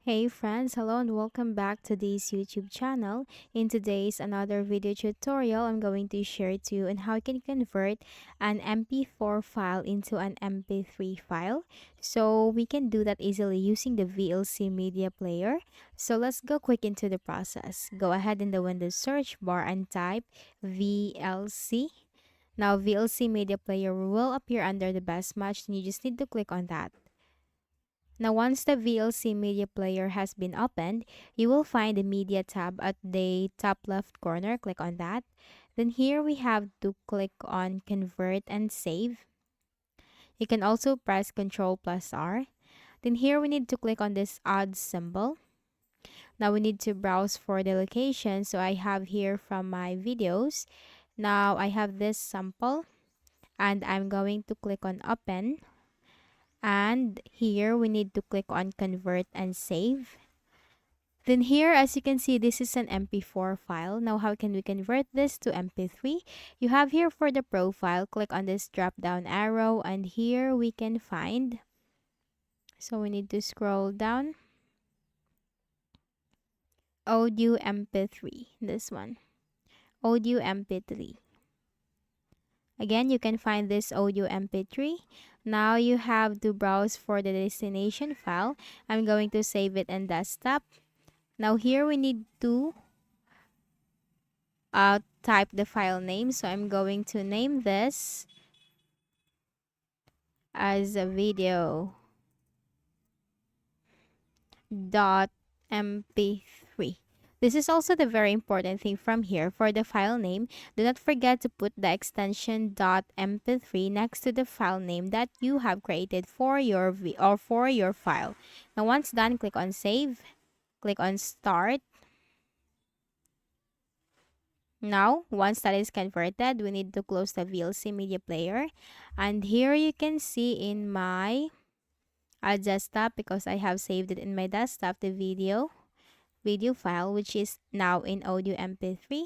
Hey friends, hello and welcome back to this YouTube channel. In today's another video tutorial, I'm going to share to you on how you can convert an MP4 file into an MP3 file. So we can do that easily using the VLC media player. So let's go quick into the process. Go ahead in the Windows search bar and type VLC. Now VLC media player will appear under the best match and you just need to click on that. Now, once the VLC media player has been opened, you will find the media tab at the top left corner. Click on that. Then here we have to click on convert and save. You can also press Ctrl plus R. Then here we need to click on this odd symbol. Now we need to browse for the location. So I have here from my videos. Now I have this sample and I'm going to click on open. And here we need to click on convert and save. Then here, as you can see, this is an MP4 file. Now, how can we convert this to MP3? You have here for the profile, click on this drop down arrow and here we can find. So we need to scroll down. Audio MP3, this one. Audio MP3. Again, you can find this audio MP3. Now you have to browse for the destination file. I'm going to save it in desktop. Now here we need to type the file name. So I'm going to name this as a video dot mp3. This is also the very important thing from here. For the file name, do not forget to put the extension .mp3 next to the file name that you have created for your for your file. Now once done, click on save, click on start. Now, once that is converted, we need to close the VLC media player. And here you can see in my desktop, because I have saved it in my desktop, the video file, which is now in audio MP3.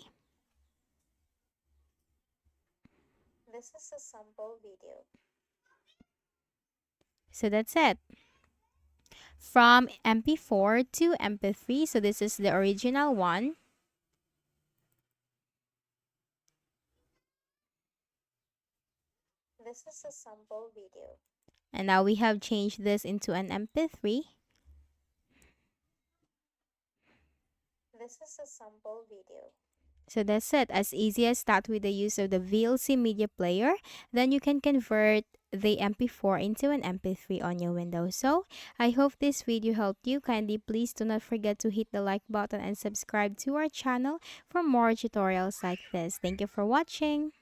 This is a sample video. So that's it. From MP4 to MP3. So this is the original one. This is a sample video. And now we have changed this into an MP3. This is a sample video. So that's it. As easy as that with the use of the VLC media player, then you can convert the MP4 into an MP3 on your Windows. So I hope this video helped you. Kindly please do not forget to hit the like button and subscribe to our channel for more tutorials like this. Thank you for watching.